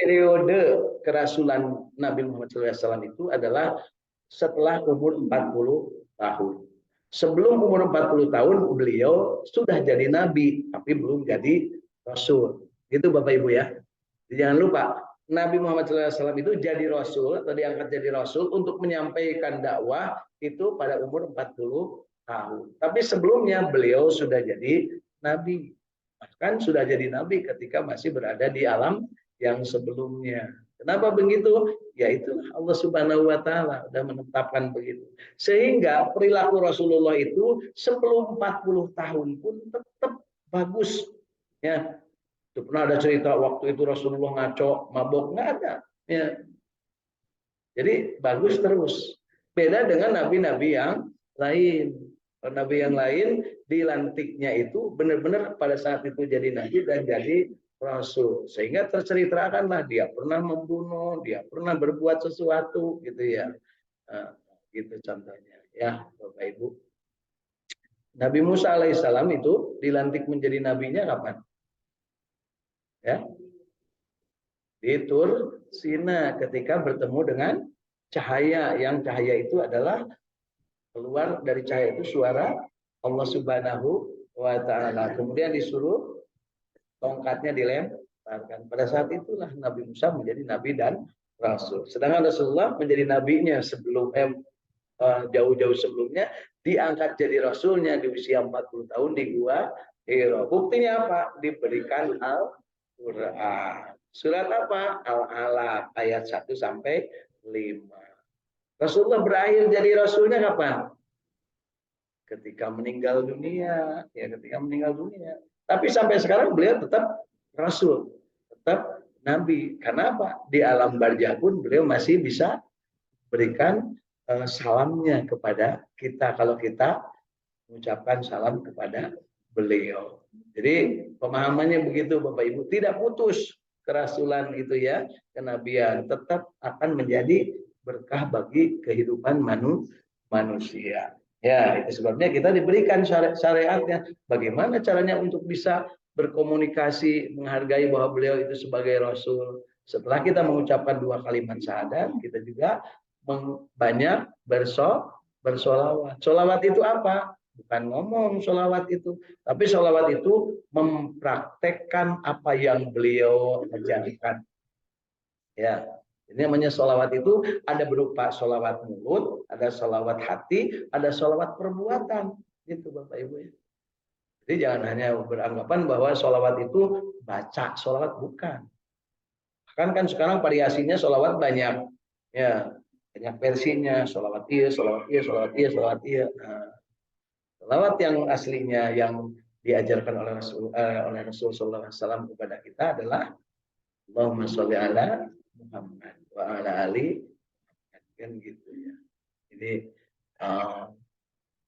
periode kerasulan Nabi Muhammad SAW itu adalah setelah umur 40 tahun. Sebelum umur 40 tahun beliau sudah jadi nabi, tapi belum jadi rasul. Gitu Bapak Ibu ya. Jangan lupa, Nabi Muhammad SAW itu jadi rasul atau diangkat jadi rasul untuk menyampaikan dakwah itu pada umur 40 tahun. Tapi sebelumnya beliau sudah jadi nabi. Bahkan sudah jadi nabi ketika masih berada di alam yang sebelumnya. Kenapa begitu? Ya itulah Allah Subhanahu wa taala sudah menetapkan begitu. Sehingga perilaku Rasulullah itu sebelum 40 tahun pun tetap bagus. Ya, itu pernah ada cerita waktu itu Rasulullah ngaco, mabok, nggak ada. Ya. Jadi bagus terus. Beda dengan nabi-nabi yang lain. Nabi yang lain dilantiknya itu benar-benar pada saat itu jadi nabi dan jadi rasul. Sehingga terceritakanlah dia pernah membunuh, dia pernah berbuat sesuatu gitu ya. Nah, gitu contohnya ya Bapak Ibu. Nabi Musa alaihissalam itu dilantik menjadi nabinya kapan? Ya, di Tur Sina ketika bertemu dengan cahaya, yang cahaya itu adalah keluar dari cahaya itu suara Allah Subhanahu wa taala. Kemudian disuruh tongkatnya dilemparkan. Pada saat itulah Nabi Musa menjadi nabi dan rasul. Sedangkan Rasulullah menjadi nabinya sebelum jauh-jauh sebelumnya, diangkat jadi rasulnya di usia 40 tahun di Gua Hira. Buktinya apa? Diberikan Al-Qur'an. Surat apa? Al-Alaq ayat 1 sampai 5. Rasulullah berakhir jadi rasulnya kapan? Ketika meninggal dunia, ya ketika meninggal dunia. Tapi sampai sekarang beliau tetap rasul, tetap nabi. Karena apa? Di alam barzah pun beliau masih bisa berikan salamnya kepada kita kalau kita mengucapkan salam kepada beliau. Jadi pemahamannya begitu Bapak Ibu, tidak putus kerasulan itu ya, kenabian tetap akan menjadi berkah bagi kehidupan manusia. Ya, itu sebabnya kita diberikan syariatnya. Bagaimana caranya untuk bisa berkomunikasi, menghargai bahwa beliau itu sebagai rasul. Setelah kita mengucapkan 2 kalimat syahadat, kita juga banyak bersolawat. Solawat itu apa? Bukan ngomong solawat itu, tapi solawat itu mempraktekkan apa yang beliau ajarkan. Ya, ini namanya solawat itu ada berupa solawat mulut, ada solawat hati, ada solawat perbuatan. Gitu Bapak Ibu ya. Jadi jangan hanya beranggapan bahwa solawat itu baca solawat, bukan. Kan sekarang variasinya solawat banyak. Ya, banyak versinya, solawat iya, solawat iya, solawat iya, solawat iya. Nah, solawat yang aslinya yang diajarkan oleh Rasul Sallallahu Alaihi Wasallam kepada kita adalah Allahumma sholli ala Muhammad wa ala ali kan gitu ya. Jadi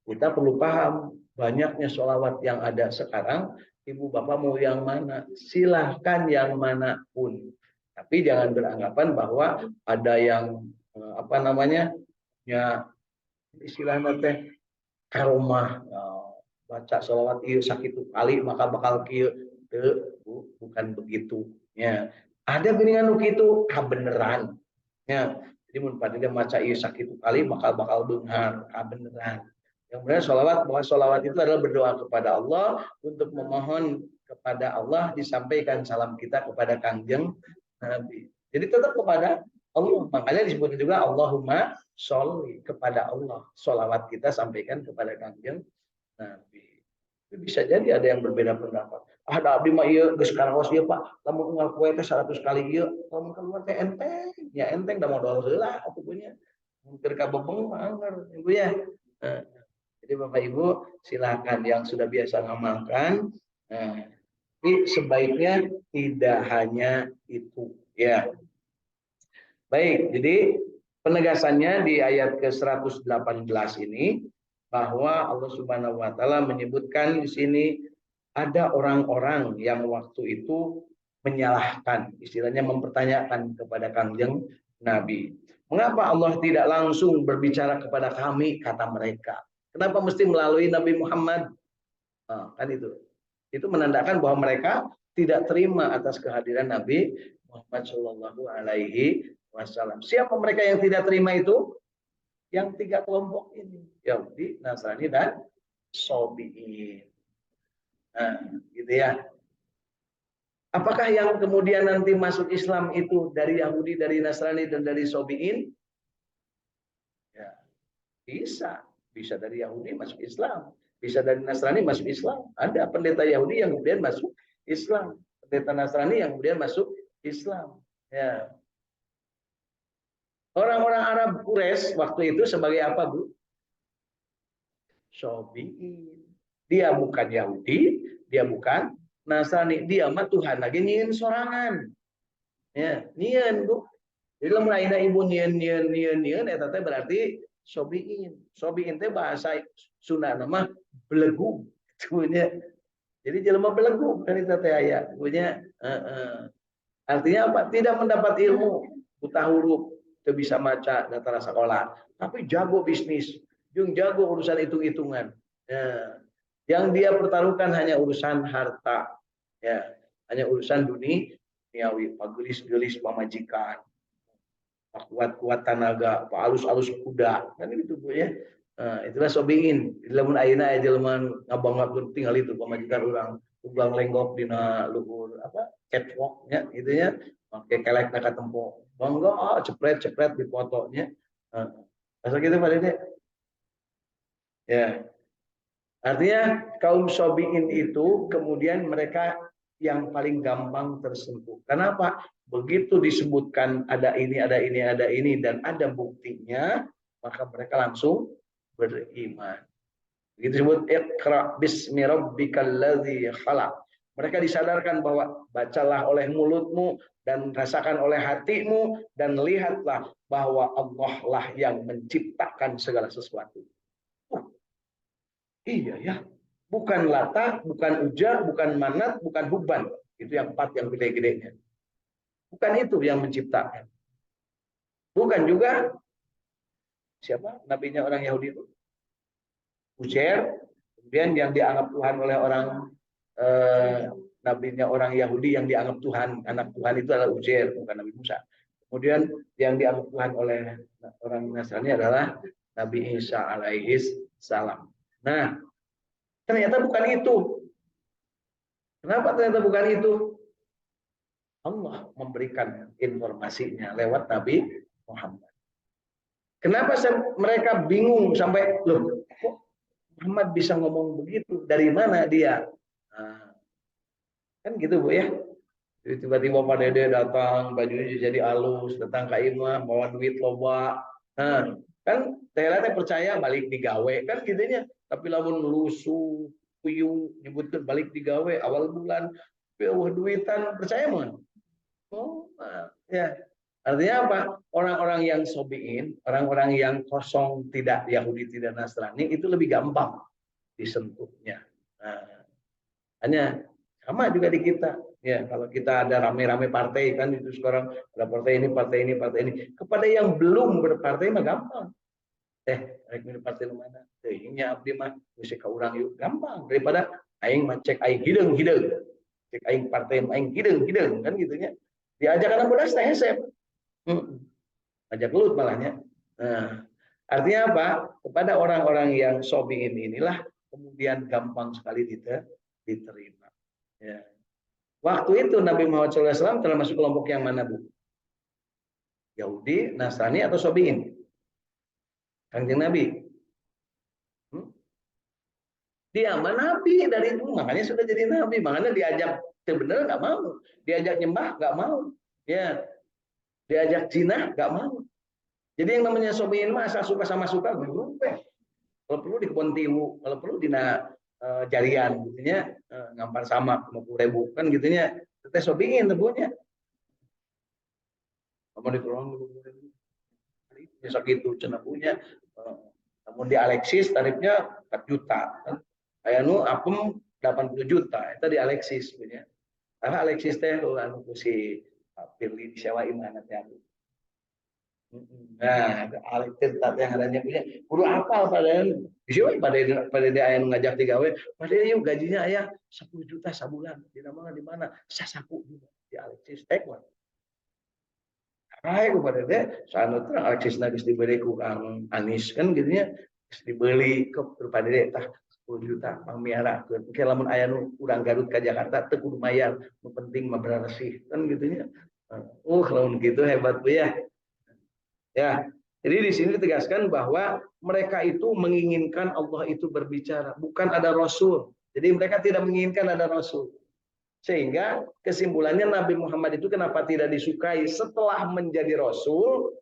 kita perlu paham banyaknya solawat yang ada sekarang. Ibu bapak mau yang mana? Silahkan yang manapun. Tapi jangan beranggapan bahwa ada yang apa namanya ya istilahnya teh karomah baca sholawat iya sakit kali maka bakal kieu bukan begitu ya. Ada geningan itu kabeneran ya. Jadi mun pada maca iya sakit kali bakal beunghar kabeneran. Yang benar sholawat, bahwa sholawat itu adalah berdoa kepada Allah untuk memohon kepada Allah, disampaikan salam kita kepada Kangjeng Nabi. Jadi tetap kepada Allah. Makanya disebut juga Allahumma sholli, kepada Allah. Sholawat kita sampaikan kepada Kangjeng Nabi. Itu bisa jadi ada yang berbeda pendapat. Ada abdi mah ieu geus karaos ieu Pak. Lamun unggal poe teh 100 kali ieu, lamun keluar teh enteng. Ya enteng da modal heula atunya. Mun keur ka bebeng mah anggar, Ibu ya. Nah, jadi Bapak Ibu silakan yang sudah biasa ngamalkan. Nah, tapi sebaiknya tidak hanya itu ya. Baik, jadi penegasannya di ayat ke-118 ini bahwa Allah Subhanahu wa taala menyebutkan di sini ada orang-orang yang waktu itu menyalahkan, istilahnya mempertanyakan kepada Kangjeng Nabi. Mengapa Allah tidak langsung berbicara kepada kami, kata mereka. Kenapa mesti melalui Nabi Muhammad? Nah, kan itu. Itu menandakan bahwa mereka tidak terima atas kehadiran Nabi Muhammad Shallallahu Alaihi Wasallam. Siapa mereka yang tidak terima itu? Yang tiga kelompok ini, Yahudi, Nasrani, dan Sobiin. Nah, gitu ya. Apakah yang kemudian nanti masuk Islam itu dari Yahudi, dari Nasrani, dan dari Sobiin? Ya, bisa dari Yahudi masuk Islam, bisa dari Nasrani masuk Islam. Ada pendeta Yahudi yang kemudian masuk Islam, pendeta Nasrani yang kemudian masuk Islam. Ya. Orang-orang Arab Quraisy waktu itu sebagai apa, Bu? Sobiin. Dia bukan Yahudi, dia bukan Nasrani, dia mah Tuhan lagi nyieun sorangan. Ya, nyieun, Bu. Jadi lamun ayeuna ibu nyieun eta teh berarti sobiin. Sobiin teh bahasa Sunda nama belegu. Jadi jelema belegu kan eta teh aya. Artinya apa? Tidak mendapat ilmu, buta huruf, tidak bisa baca data sekolah, tapi jago bisnis, jeung jago urusan hitung-hitungan. Ya. Yang dia pertaruhkan hanya urusan harta, ya, hanya urusan duniawi, pagelis-gelis pamajikan, kuat-kuat tenaga, alus-alus kuda, kan gitu Bu ya. Nah, itulah sobiin. Lamun ayeuna aya jelema ngabanggakeun tinggal itu pamajikan urang, tunggang lenggok dina luhur apa catwalk nya gitu ya. Make kelek ka tempo. Bangga cepret-cepret di fotonya. Asal gitu Pak Dede. Ya. Artinya kaum sobiin itu kemudian mereka yang paling gampang tersentuh. Kenapa? Begitu disebutkan ada ini, dan ada buktinya, maka mereka langsung beriman. Begitu disebut Iqra bismi rabbikal ladzi khalaq. Mereka disadarkan bahwa bacalah oleh mulutmu dan rasakan oleh hatimu dan lihatlah bahwa Allah lah yang menciptakan segala sesuatu. Iya ya, bukan Lata, bukan Uja, bukan Manat, bukan Huban. Itu yang 4 yang gede-gedenya. Bukan itu yang menciptakan. Bukan juga siapa nabinya orang Yahudi itu? Uzair. Kemudian yang dianggap Tuhan oleh orang nabinya orang Yahudi yang dianggap Tuhan, anak Tuhan itu adalah Uzair, bukan Nabi Musa. Kemudian yang dianggap Tuhan oleh orang Nasrani adalah Nabi Isa alaihi salam. Nah, ternyata bukan itu. Kenapa ternyata bukan itu? Allah memberikan informasinya lewat Nabi Muhammad. Kenapa mereka bingung sampai, loh, kok Muhammad bisa ngomong begitu? Dari mana dia? Nah, kan gitu Bu ya. Jadi tiba-tiba Pak Dede datang, bajunya jadi halus, datang ke imam, bawa duit loba. Nah, kan teh percaya balik digawe kan gitunya. Tapi lamun lusuh, puyung, nyebutkan balik digawe awal bulan, duitan percaya mah. Oh, ya. Artinya apa? Orang-orang yang sobiin, orang-orang yang kosong, tidak Yahudi, tidak Nasrani, itu lebih gampang disentuhnya. Nah, hanya sama juga di kita. Ya, kalau kita ada rame-rame partai kan itu sekarang ada partai ini, partai ini, partai ini. Kepada yang belum berpartai mah gampang. Rek milih partai mana? Nya abdi mah geus ka urang yuk, gampang daripada aing mah cek aing hideung. Cek aing partai aing hideung kan gitu nya. Diajak anak bodas teh hesep. Ajak gelut malahnya. Nah, artinya apa? Kepada orang-orang yang sobiin inilah kemudian gampang sekali diterima. Ya. Waktu itu Nabi Muhammad SAW telah masuk kelompok yang mana, Bu? Yahudi, Nasrani, atau Sobiin? Kanjeng Nabi. Dia mah Nabi dari itu, makanya sudah jadi Nabi. Makanya diajak sebenarnya nggak mau, diajak nyembah nggak mau, ya, diajak zina nggak mau. Jadi yang namanya Sobiin mah asal suka sama suka, kalau perlu di kebun tiwu, kalau perlu di jarian, gitunya ngampar sama 50.000 kan gitunya. Teh Sobiin tebunya. Kamu di ruang bisa gitu cenah punya. Namun di Alexis tarifnya 4 juta kan. Kayak nu apem 80 juta itu di Alexis punya. Karena Alexis teh anu si Firly disewain anaknya. Nah, alih tentat yang adanya punya kudu apal padahal bisa pada dia aya ngajak digawe padahal yuk gajinya aya 10 juta sebulan di mana sasaku juga di Alexis Tekwan ayo pada dia sana tuh Alexis nagis dibeli ku Kang Anis kan gitunya dibeli ke pada dia tah 10 juta pangmiara ke lamun aya nu urang Garut ke Jakarta teu kudu mayar nu penting mah bersih kan gitunya lamun gitu hebat Bu ya. Ya, jadi di sini ditegaskan bahwa mereka itu menginginkan Allah itu berbicara, bukan ada Rasul. Jadi mereka tidak menginginkan ada Rasul. Sehingga kesimpulannya Nabi Muhammad itu kenapa tidak disukai setelah menjadi Rasul?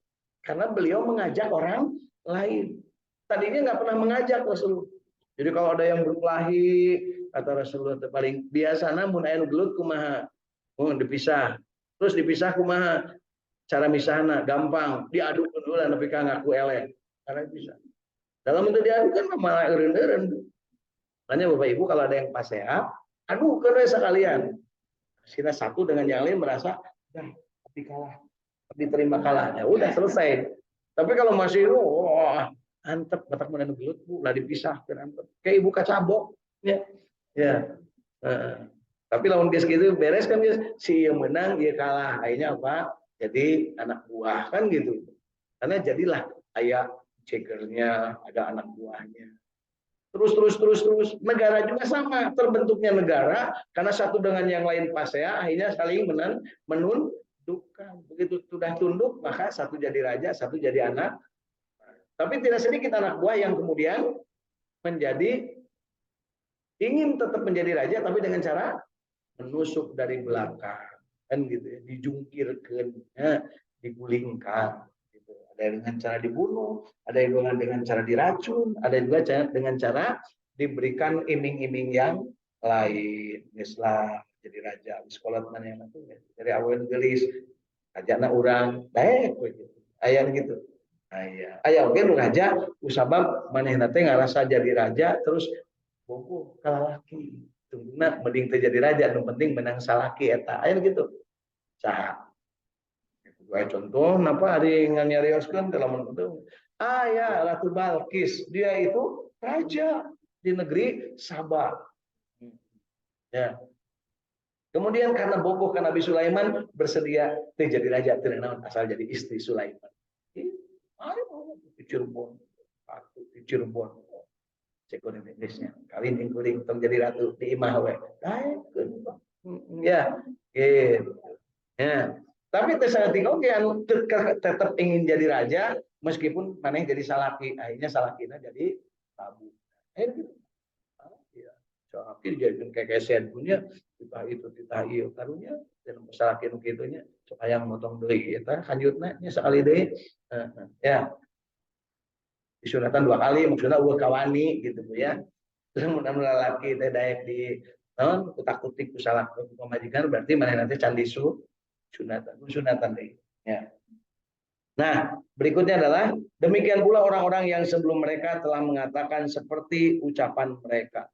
Karena beliau mengajak orang lain. Tadinya nggak pernah mengajak Rasul. Jadi kalau ada yang berkelahi, kata Rasulullah paling biasa namun aya gelut kumaha. Dipisah. Terus dipisah kumaha cara misahna gampang diaduk dulu lah tapi kan ngaku elek karena bisa dalam untuk diaduk kan malah eureun-eureun makanya Bapak Ibu kalau ada yang pas sehat aduh kan sekalian sila satu dengan yang lain merasa dah tapi kalah diterima kalahnya udah selesai tapi kalau masih antep batak menan gelut Bu lah dipisahkan antep kayak ibu kacabok ya ya tapi lawan guys gitu beres kan guys si yang menang dia kalah akhirnya apa jadi anak buah kan gitu karena jadilah ayah cekernya ada anak buahnya terus negara juga sama terbentuknya negara karena satu dengan yang lain pas ya akhirnya saling menundukkan begitu sudah tunduk maka satu jadi raja satu jadi anak tapi tidak sedikit anak buah yang kemudian menjadi ingin tetap menjadi raja tapi dengan cara menusuk dari belakang kan gitu ya dijungkirkan ya, digulingkan gitu. Ada dengan cara dibunuh ada yang dengan cara diracun ada juga dengan cara diberikan iming-iming yang lain Islam jadi raja di sekolah mana yang itu dari awal gelis ajana orang baik gitu ayah gitu ayah oke lu raja usabab manehna teh ngarasa jadi raja terus bobo kalah laki tungguna mending terjadi raja yang penting menang salaki eta aya gitu saha dua contoh napa ari nganyarioskeun dalam itu ya Ratu Balkis dia itu raja di negeri Sabah ya kemudian karena bogoh kan Nabi Sulaiman bersedia jadi raja terkenal asal jadi istri Sulaiman ayo di Cirebon di Cirebon cekon Inggrisnya kawin ingkuring tong jadi ratu di imah we ya gitu ya tapi tersating oke anu tetap ingin jadi raja meskipun maneh jadi salaki akhirnya salakina jadi tabu gitu ya salaki jadi kayak sen punya kita itu kita ieu karunya dan salaki nu kitunya supaya motong deui eta kanjutna nya sakali deui ya disunatan 2 kali maksudnya ulah kawani gitu ya terus mudah-mudahan laki teh daek di non kutak-kutik kusalah pemajikan berarti mana nanti candi sunatan deh ya nah berikutnya adalah demikian pula orang-orang yang sebelum mereka telah mengatakan seperti ucapan mereka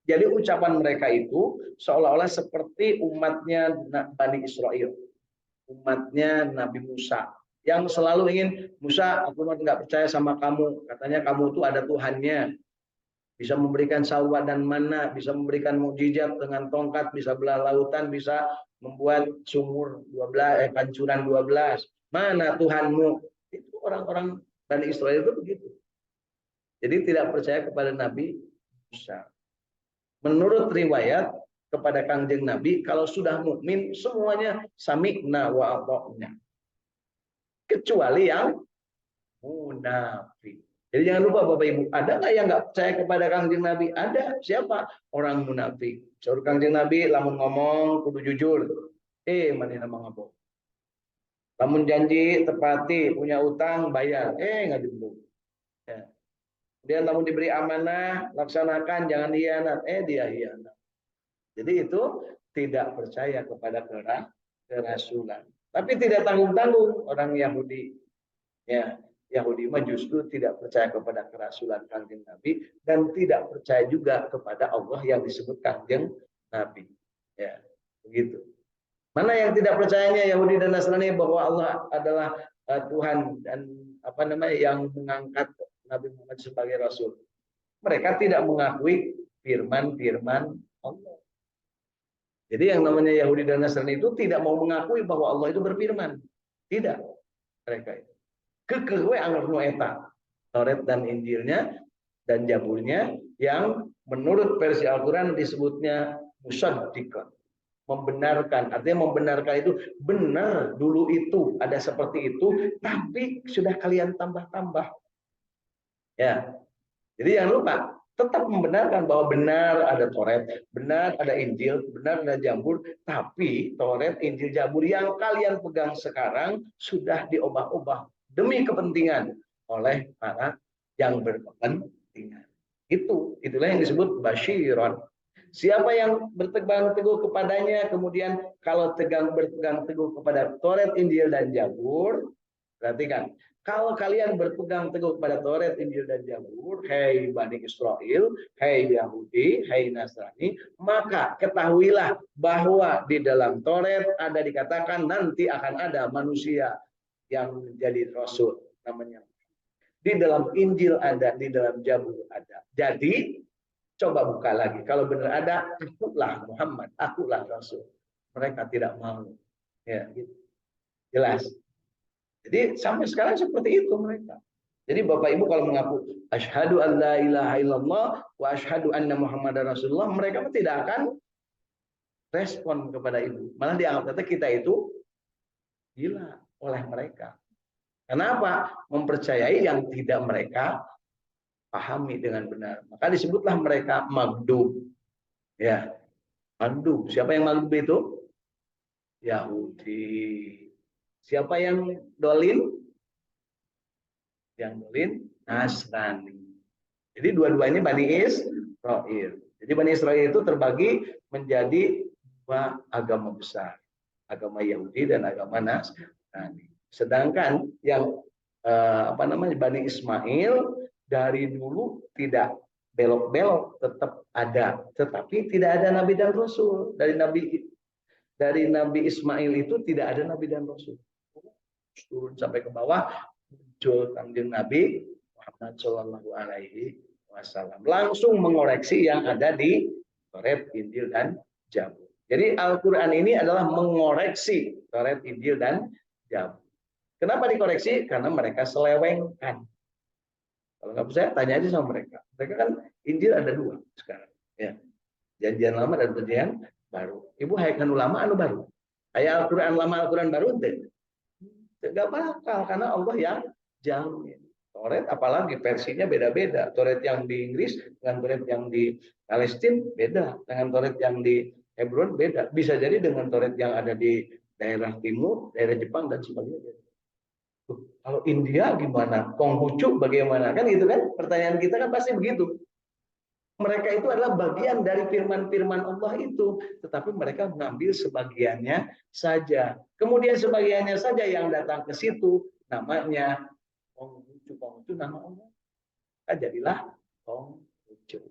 jadi ucapan mereka itu seolah-olah seperti umatnya Bani Israel umatnya Nabi Musa yang selalu ingin Musa aku nggak percaya sama kamu katanya kamu tuh ada Tuhannya bisa memberikan salwa dan mana bisa memberikan mukjizat dengan tongkat bisa belah lautan bisa membuat sumur 12 pancuran 12 mana Tuhanmu itu orang-orang Bani Israel itu begitu jadi tidak percaya kepada Nabi Musa menurut riwayat kepada Kangjeng Nabi kalau sudah mukmin semuanya sami'na wa ata'na kecuali yang munafik. Jadi jangan lupa Bapak Ibu, ada nggak yang nggak percaya kepada Kangjeng Nabi? Ada. Siapa? Orang munafik. Suruh Kangjeng Nabi, lamun ngomong kudu jujur. Mana nama ngabok. Lamun janji tepati, punya utang bayar. Nggak jujur. Ya. Kemudian lamun diberi amanah, laksanakan, jangan hianat. Dia hianat. Jadi itu tidak percaya kepada kerasulan. Tapi tidak tanggung-tanggung orang Yahudi. Ya, Yahudi mah justru tidak percaya kepada kerasulan Kangjeng Nabi dan tidak percaya juga kepada Allah yang disebut Kangjeng Nabi. Ya, begitu. Mana yang tidak percayanya Yahudi dan Nasrani bahwa Allah adalah Tuhan dan apa namanya yang mengangkat Nabi Muhammad sebagai rasul. Mereka tidak mengakui firman-firman Allah. Jadi yang namanya Yahudi dan Nasrani itu tidak mau mengakui bahwa Allah itu berfirman. Tidak. Mereka itu. Kekewe anggapno eta. Taurat dan Injilnya dan Jaburnya yang menurut versi Al-Quran disebutnya musaddiqan. Membenarkan. Artinya membenarkan itu benar dulu itu ada seperti itu, tapi sudah kalian tambah-tambah. Ya. Jadi jangan lupa tetap membenarkan bahwa benar ada Taurat, benar ada Injil, benar ada Zabur, tapi Taurat, Injil, Zabur yang kalian pegang sekarang sudah diubah-ubah demi kepentingan oleh para yang berkepentingan. Itulah yang disebut basyiron. Siapa yang berpegang teguh kepadanya, kemudian kalau berpegang teguh kepada Taurat, Injil, dan Zabur, perhatikan, kalau kalian berpegang teguh kepada Taurat, Injil, dan Zabur, hai Bani Israel, hai Yahudi, hai Nasrani, maka ketahuilah bahwa di dalam Taurat ada dikatakan nanti akan ada manusia yang menjadi rasul, namanya. Di dalam Injil ada, di dalam Zabur ada. Jadi, coba buka lagi. Kalau benar ada, akulah Muhammad, akulah Rasul. Mereka tidak mau. Ya, gitu. Jelas. Jadi sampai sekarang seperti itu mereka. Jadi Bapak Ibu kalau mengaku asyhadu an la ilaha illallah wa asyhadu anna Muhammadar Rasulullah, mereka tidak akan respon kepada Ibu. Malah dianggap kita itu gila oleh mereka. Kenapa? Mempercayai yang tidak mereka pahami dengan benar. Maka disebutlah mereka magdub. Ya, magdub. Siapa yang magdub itu? Yahudi. Siapa yang dolin? Yang dolin Nasrani. Jadi dua-duanya Bani Israel. Jadi Bani Israel itu terbagi menjadi dua agama besar. Agama Yahudi dan agama Nasrani. Sedangkan yang Bani Ismail dari dulu tidak belok-belok, tetap ada, tetapi tidak ada nabi dan rasul. Dari Nabi Ismail itu tidak ada nabi dan rasul. Turun sampai ke bawah muncul Kanjeng Nabi Muhammad Shallallahu Alaihi Wasallam, langsung mengoreksi yang ada di Taurat, Injil, dan Zabur. Jadi Al-Quran ini adalah mengoreksi Taurat, Injil, dan Zabur. Kenapa dikoreksi? Karena mereka selewengkan. Kalau nggak percaya, tanya aja sama mereka. Mereka kan Injil ada dua sekarang. Ya. Janjian lama dan perjanjian baru. Ibu haykan ulama anu baru. Ayat Al-Quran lama, Al-Quran baru. Tidak bakal, karena Allah yang jamin. Taurat apalagi versinya beda-beda. Taurat yang di Inggris dengan Taurat yang di Palestina beda. Dengan Taurat yang di Hebron beda. Bisa jadi dengan Taurat yang ada di daerah timur, daerah Jepang, dan sebagainya. Kalau India gimana? Konghucu bagaimana? Kan gitu kan? Pertanyaan kita kan pasti begitu. Mereka itu adalah bagian dari firman-firman Allah itu, tetapi mereka mengambil sebagiannya saja. Kemudian sebagiannya saja yang datang ke situ namanya Konghucu nama Allah. Nah, jadilah Konghucu.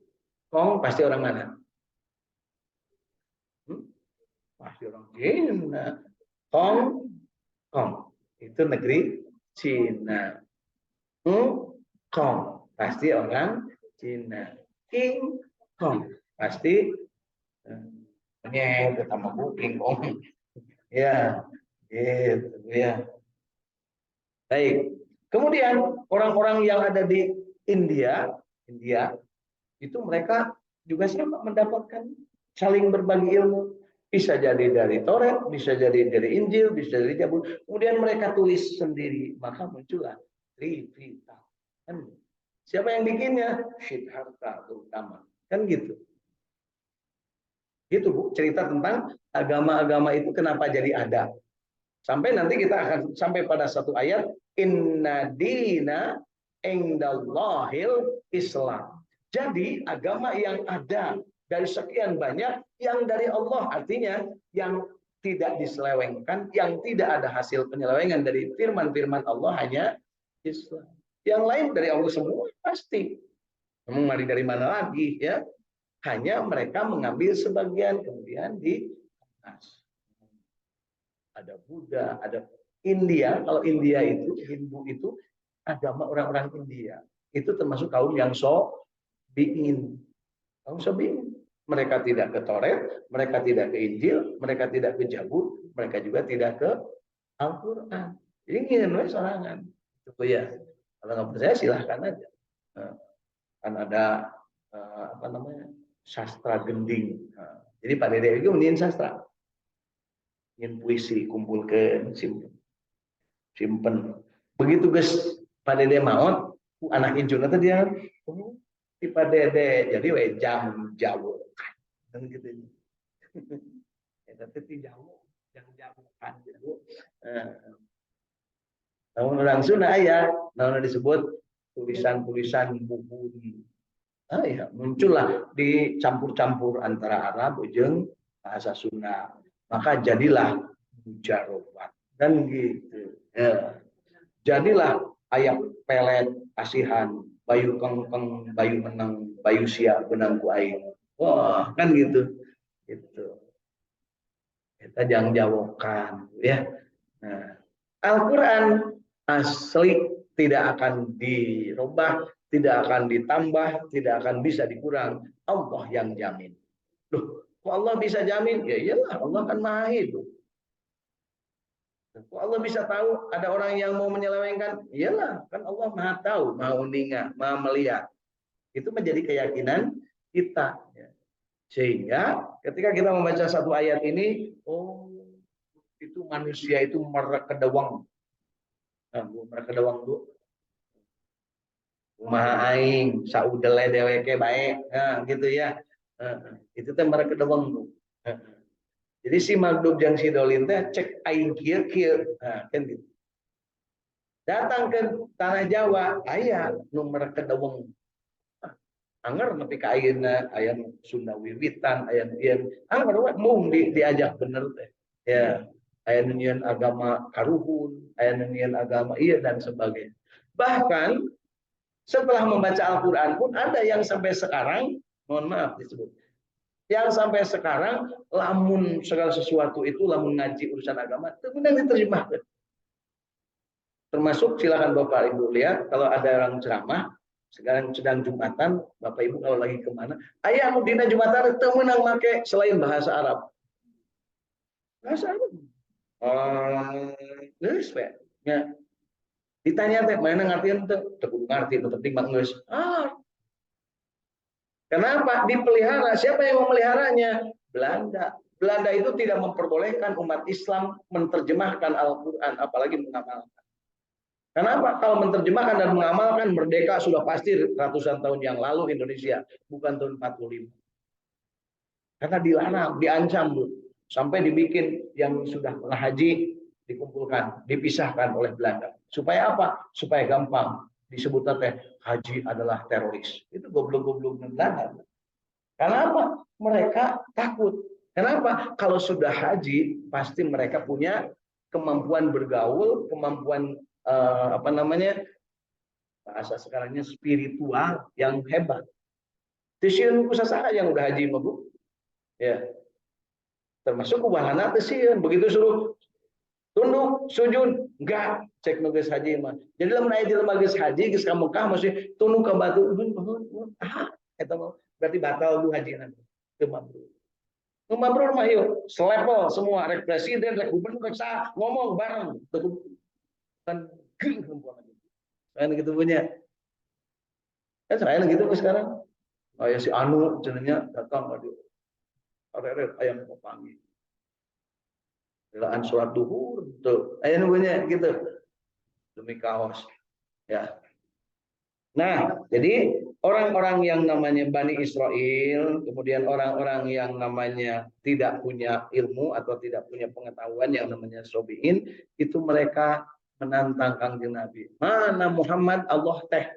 Kong pasti orang mana? Pasti orang Cina. Kong itu negeri Cina. Kong pasti orang Cina. King Kong pasti ketemu King Kong. Ya, gitu ya. Baik. Kemudian orang-orang yang ada di India itu mereka juga sama mendapatkan saling berbagi ilmu. Bisa jadi dari Taurat, bisa jadi dari Injil, bisa dari Zabur. Kemudian mereka tulis sendiri, maka muncullah Trivita. Kan? Siapa yang bikinnya? Siddhartha Gautama. Kan gitu. Gitu Bu, cerita tentang agama-agama itu kenapa jadi ada. Sampai nanti kita akan sampai pada satu ayat, inna dina indallahil Islam. Jadi agama yang ada dari sekian banyak yang dari Allah, artinya yang tidak diselewengkan, yang tidak ada hasil penyelewengan dari firman-firman Allah, hanya Islam. Yang lain dari Allah semua pasti. Memang dari mana lagi ya? Hanya mereka mengambil sebagian kemudian di atas. Ada Buddha, ada India, kalau India itu Hindu itu agama orang-orang India. Itu termasuk kaum yang Sobiin. Kaum Sobiin. Mereka tidak ke Taurat, mereka tidak ke Injil, mereka tidak ke Zabur, mereka juga tidak ke Al-Quran. Jadi ingin sorangan. Itu ya. Kalau nggak percaya silahkan aja. Kan ada apa namanya, sastra gending. Jadi Pak Dede itu ingin sastra, ingin puisi, kumpulkan, simpen. Simpen. Begitu guys Pak Dede maut, anak injuna tadi dia, oh, si Pak Dede, jadi jam jauh kan gitu. Ya, tapi jauh, yang jauh kan jauh. Namun orang Sunda ya, namun disebut tulisan-tulisan buku. Ya, muncullah dicampur-campur antara Arab ujung bahasa Sunda. Maka jadilah mujarobat dan gitu. Ya. Jadilah ayat pelet asihan bayu kengkeng bayu menang bayu sia benang ku aing. Wah kan gitu. Gitu. Kita jangan jawabkan ya. Nah, Al-Quran asli tidak akan dirubah, tidak akan ditambah, tidak akan bisa dikurang. Allah yang jamin. Loh, kok Allah bisa jamin? Ya iyalah, Allah kan maha hidup. Kok Allah bisa tahu ada orang yang mau menyelewengkan? Iyalah, kan Allah maha tahu, maha uninga, maha melihat. Itu menjadi keyakinan kita. Sehingga ketika kita membaca satu ayat ini, oh itu manusia itu merekedewang. Nah, merekedewang dulu. Kumaha aing saudele deweke baik. Nah, gitu ya. Itu teh merekedewang tuh. Jadi si Magdub yang si Dolin teh cek aing kieu. Nah, kan gitu. Datang ke tanah Jawa, aya nu merekedewang. Anger nepi ka ayeuna aya Sunda wiwitan, aya ieu. Anger we mung diajak bener teh. Ya, aya nyieun agama karuhun, aya nyieun agama ieu dan sebagainya. Bahkan setelah membaca Al-Quran pun ada yang sampai sekarang, mohon maaf disebut, yang sampai sekarang lamun segala sesuatu itu lamun ngaji urusan agama itu benar diterjemahkan. Termasuk silakan Bapak Ibu lihat kalau ada orang ceramah sekarang sedang Jumatan, Bapak Ibu kalau lagi kemana, ayah anu dina Jumatan itu menang make selain bahasa Arab. Bahasa Arab. Geus we. Ya. Ditanya teh mana ngartieun teu? Teu kudu ngarti, nu penting mah geus. Kenapa? Dipelihara. Siapa yang memeliharanya? Belanda. Belanda itu tidak memperbolehkan umat Islam menerjemahkan Al-Quran, apalagi mengamalkan. Kenapa? Kalau menerjemahkan dan mengamalkan, merdeka sudah pasti ratusan tahun yang lalu Indonesia, bukan tahun 45. Karena dilarang, diancam, Bu. Sampai dibikin yang sudah pernah haji, dikumpulkan, dipisahkan oleh Belanda. Supaya apa? Supaya gampang. Disebut teh haji adalah teroris. Itu goblok-goblok Belanda. Karena apa? Mereka takut. Kenapa? Kalau sudah haji, pasti mereka punya kemampuan bergaul, kemampuan apa namanya, bahasa sekarangnya spiritual yang hebat. Tisiun kusasaka yang udah haji mah Bu. Ya, termasuk wahana tisiun. Begitu suruh tunduk, sujud, enggak, cek nugas haji mah. Jadi lamun aya jelema geus haji geus ka Mekah masih tunduk ka batu, eta mah berarti batal du hajina. Teu mabrur. Nu mabrur mah yuk, selevel semua, rek presiden, rek gubernur, rek sah, ngomong bareng. Kan geuh perempuan gitu. Kan gitu punya. Kan saya gitu sekarang. Aya si Anu cenanya datang ka dieu. Arek ayam panggil. Relaan sholat duhur tuh. Aya nu punya gitu. Demi kaos. Ya. Nah, jadi orang-orang yang namanya Bani Israel, kemudian orang-orang yang namanya tidak punya ilmu atau tidak punya pengetahuan yang namanya sobiin, itu mereka menantang Kangjeng Nabi. Mana Muhammad Allah teh.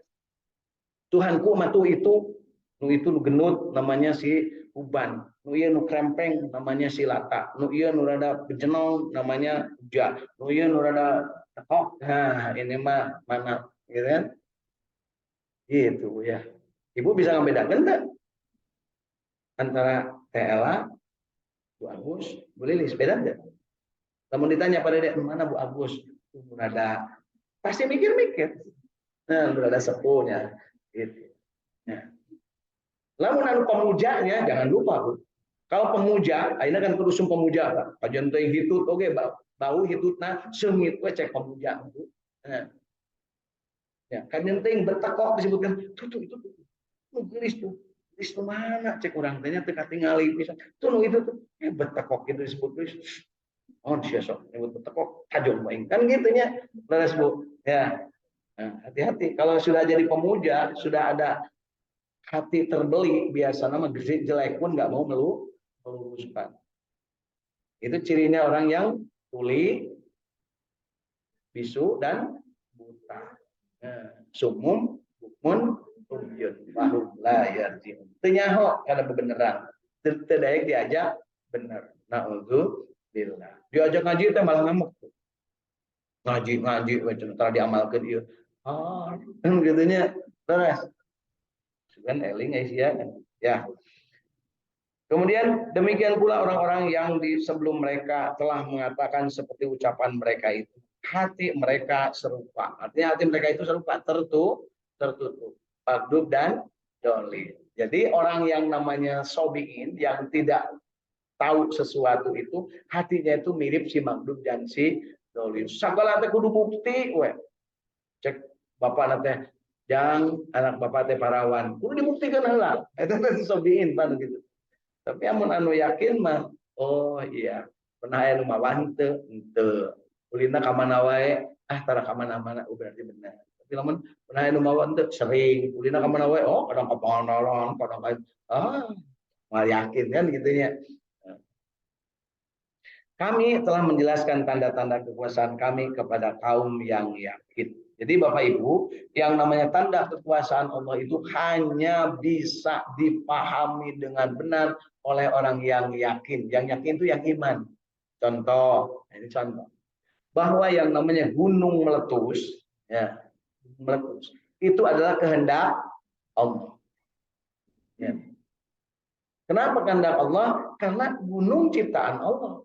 Tuhanku matu itu, nu itu nu genut namanya si Uban. Nu ieu nu krempeng namanya si Lata. Nu ieu nu rada bejenong namanya Uja. Nu ieu nu rada tekok. Nah, ini mah mana gitu kan? Gitu ya. Ibu bisa membedakan enggak antara TLA, Bu Agus, Bu Lilis, beda enggak? Namun ditanya pada Dek, mana Bu Agus? Ada pasti mikir-mikir. Nah, berada sepuhnya gitu. Nah, lamun anu pemujanya jangan lupa, Bu. Kalau pemuja, ayeuna kan kudu pemuja, Pak. Kajian teh hitut oge bau hitutna seungit we cek pemuja, Bu. Nah, ya, kajian teh bertekok disebutkan tuh itu tuh. Nu geulis tuh. Geulis nu mana cek urang teh nya teu katingali pisan. Tuh nu itu tuh. Bertekok gitu disebut geulis. Oh, sia sok nyebut bertekok kajong maing. Kan gitu nya. Leres, Bu. Ya. Nah, hati-hati kalau sudah jadi pemuja, sudah ada hati terbeli, biasa nama jelek pun nggak mau meluruskan. Itu cirinya orang yang tuli, bisu, dan buta. Sumum, bukmun, umyun, mahum, layar, jim. Tenyaho karena bebeneran. Terdaik diajak bener. Na'udzubillah. Diajak ngaji itu malah ngamuk. Ngaji, setelah diamalkan dia. Gitunya terus. Kan eling ya. Kemudian demikian pula orang-orang yang sebelum mereka telah mengatakan seperti ucapan mereka itu, hati mereka serupa. Artinya hati mereka itu serupa, tertutup, maghdub dan dhalin. Jadi orang yang namanya sobiin yang tidak tahu sesuatu itu, hatinya itu mirip si maghdub dan si dhalin. Sagala teh kudu bukti we. Cek bapak nate yang anak bapak teh parawan, kudu dibuktikan heula. Eta teh sobiin pan gitu. Tapi amun anu yakin mah, oh iya, pernah aya nu mawan teu, ulina ka mana wae, tara ka mana-mana berarti benar. Tapi lamun pernah aya nu mawan teu sering, ulina ka mana wae, oh kadang ka Pangandaran, kadang ka mal yakin kan gitunya. Kami telah menjelaskan tanda-tanda kekuasaan kami kepada kaum yang yakin. Jadi Bapak Ibu, yang namanya tanda kekuasaan Allah itu hanya bisa dipahami dengan benar oleh orang yang yakin. Yang yakin itu yang iman. Contoh, ini contoh. Bahwa yang namanya gunung meletus, ya, meletus, itu adalah kehendak Allah. Ya. Kenapa kehendak Allah? Karena gunung ciptaan Allah.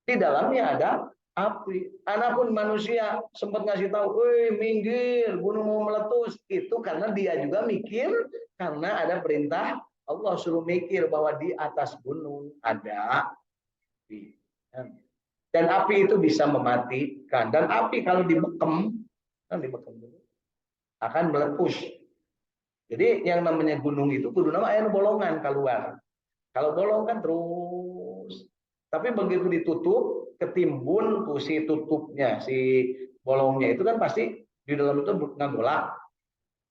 Di dalamnya ada api. Adapun manusia sempat ngasih tahu, minggir, gunung mau meletus. Itu karena dia juga mikir, karena ada perintah Allah suruh mikir bahwa di atas gunung ada api. Dan api itu bisa mematikan. Dan api kalau dibekem, kan dibekem dulu, akan meletus. Jadi yang namanya gunung itu kudu nama air bolongan keluar. Kalau bolong kan terus. Tapi begitu ditutup, ketimbun tuh si tutupnya, si bolongnya itu kan pasti di dalam itu ngagolak.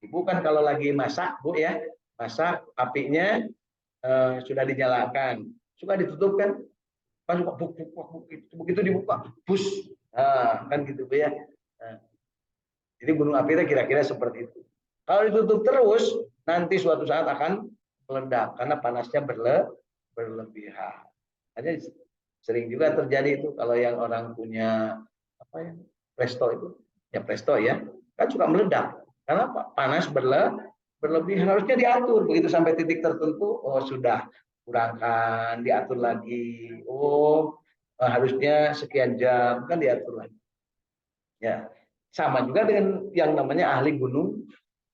Ibu kan kalau lagi masak, Bu ya, masak apinya sudah dinyalakan, suka ditutup kan, pas begitu dibuka, bus, kan gitu Bu ya. Nah, jadi gunung api itu kira-kira seperti itu. Kalau ditutup terus, nanti suatu saat akan meledak karena panasnya berlebihan. Hanya sering juga terjadi itu kalau yang orang punya apa ya, presto itu, ya presto ya, kan suka meledak. Karena panas berlebihan, harusnya diatur begitu sampai titik tertentu. Oh sudah, kurangkan, diatur lagi. Oh harusnya sekian jam, kan diatur lagi. Ya, sama juga dengan yang namanya ahli gunung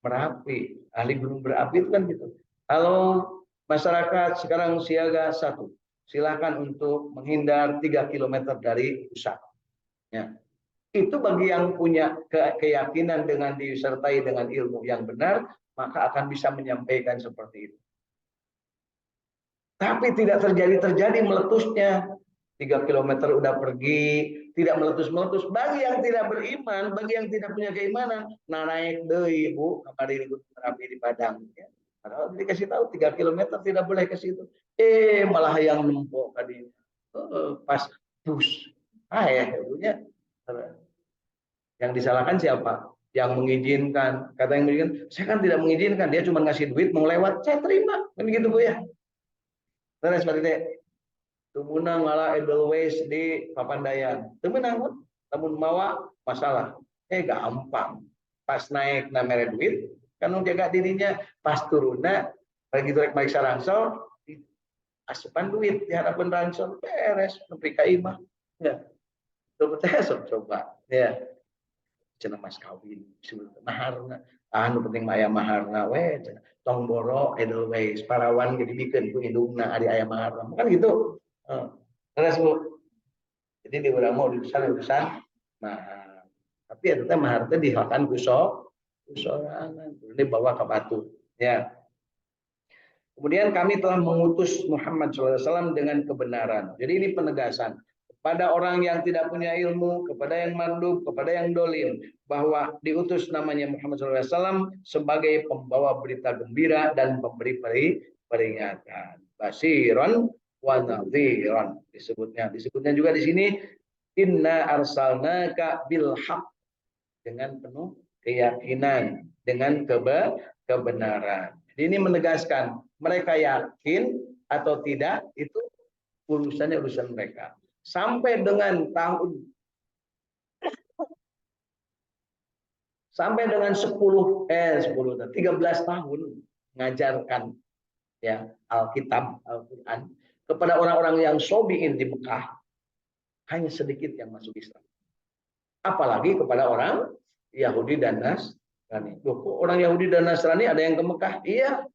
Merapi. Ahli gunung berapi itu kan gitu. Kalau masyarakat sekarang siaga 1, silakan untuk menghindar 3 km dari pusat. Ya. Itu bagi yang punya keyakinan dengan disertai dengan ilmu yang benar, maka akan bisa menyampaikan seperti itu. Tapi tidak terjadi meletusnya. 3 km udah pergi, tidak meletus-meletus. Bagi yang tidak beriman, bagi yang tidak punya keimanan, naik deui Bu, kamari di Gunung Merapi di Padang. Ya. Padahal dikasih tahu 3 km tidak boleh ke situ. Malah yang nempok tadi. Pas bus. Ya, ibunya. Yang disalahkan siapa? Yang mengizinkan. Kata yang mengizinkan, saya kan tidak mengizinkan. Dia cuma ngasih duit, mau lewat, saya terima. Kan gitu Bu ya. Terus seperti itu. Tumunang ngalah Edelweiss di Papandayan. Temenang, namun mawa masalah. Gampang. Pas naik namanya duit, kan jaga dirinya. Pas turunnya, begitu rek baik sarangsel, asupan duit di hadapan rangsel, beres, nepi ka imah. Ya. Percaya sok coba. Ya, cenah mas kawin disebut maharna. Anu penting mah aya maharna we cenah. Tong boro edelweiss parawan jadi bikin ku indungna ari aya maharna. Kan gitu. Terus Bu. Jadi di urang mau urusan mahar. Tapi eta teh mahar teh dihakan ku sorangan. Ini bawa ke batu. Ya. Kemudian kami telah mengutus Muhammad SAW dengan kebenaran. Jadi ini penegasan kepada orang yang tidak punya ilmu, kepada yang mandub, kepada yang dolim, bahwa diutus namanya Muhammad SAW sebagai pembawa berita gembira dan pemberi peringatan. Basiron wa nadhiran disebutnya juga di sini inna arsalnaka bil haq dengan penuh keyakinan dengan kebenaran. Jadi ini menegaskan mereka yakin atau tidak itu urusan mereka. Sampai dengan 13 tahun mengajarkan ya Alkitab Al-Qur'an kepada orang-orang yang sobiin di Mekah, hanya sedikit yang masuk Islam. Apalagi kepada orang Yahudi dan Nasrani. Orang Yahudi dan Nasrani ada yang ke Mekah? Iya.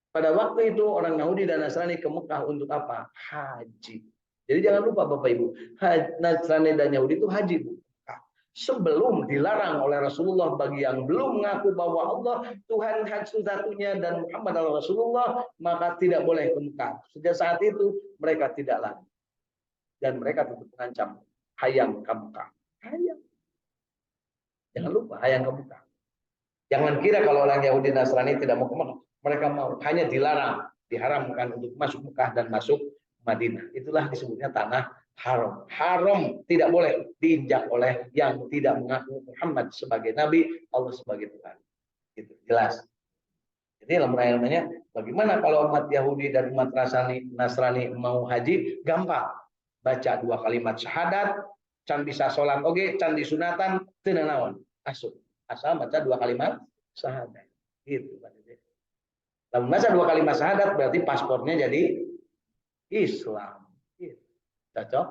Pada waktu itu orang Yahudi dan Nasrani ke Mekah untuk apa? Haji. Jadi jangan lupa Bapak Ibu, Nasrani dan Yahudi itu haji. Sebelum dilarang oleh Rasulullah bagi yang belum mengaku bahwa Allah Tuhan satu-satunya dan Muhammad adalah Rasulullah, maka tidak boleh ke Mekah. Sejak saat itu mereka tidak lagi. Dan mereka tetap mengancam, hayang ke Mekah. Hayang. Jangan lupa, hayang ke Mekah. Jangan kira kalau orang Yahudi Nasrani tidak mau ke Mekah. Mereka mau, hanya dilarang, diharamkan untuk masuk Mekah dan masuk Madinah. Itulah disebutnya tanah haram. Haram tidak boleh diinjak oleh yang tidak mengaku Muhammad sebagai Nabi, Allah sebagai Tuhan. Itu jelas. Jadi namanya bagaimana kalau umat Yahudi dan umat Nasrani mau haji? Gampang. Baca 2 kalimat syahadat, can bisa sholat oke, can disunatan, teu naon. Asal baca 2 kalimat syahadat. Gitu Pak. Lalu baca 2 kalimat syahadat berarti paspornya jadi Islam. Gitu. Cocok?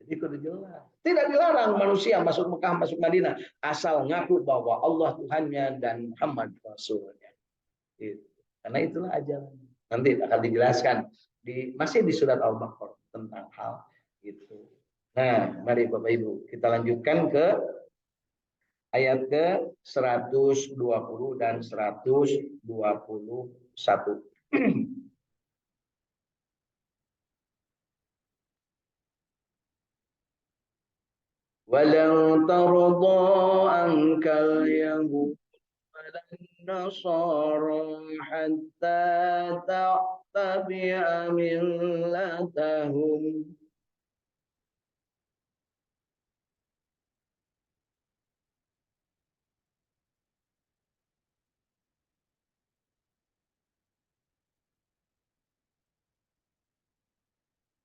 Jadi kudu jelas. Tidak dilarang manusia masuk Mekah, masuk Madinah asal ngaku bahwa Allah Tuhannya dan Muhammad Rasulnya. Gitu. Karena itulah ajaran. Nanti akan dijelaskan masih di surat Al-Baqarah tentang hal itu. Nah, mari Bapak Ibu kita lanjutkan ke ayat ke 120 dan 121. Walau tarda ankal yahud walan nasara hatta ta'tabi'a millatahum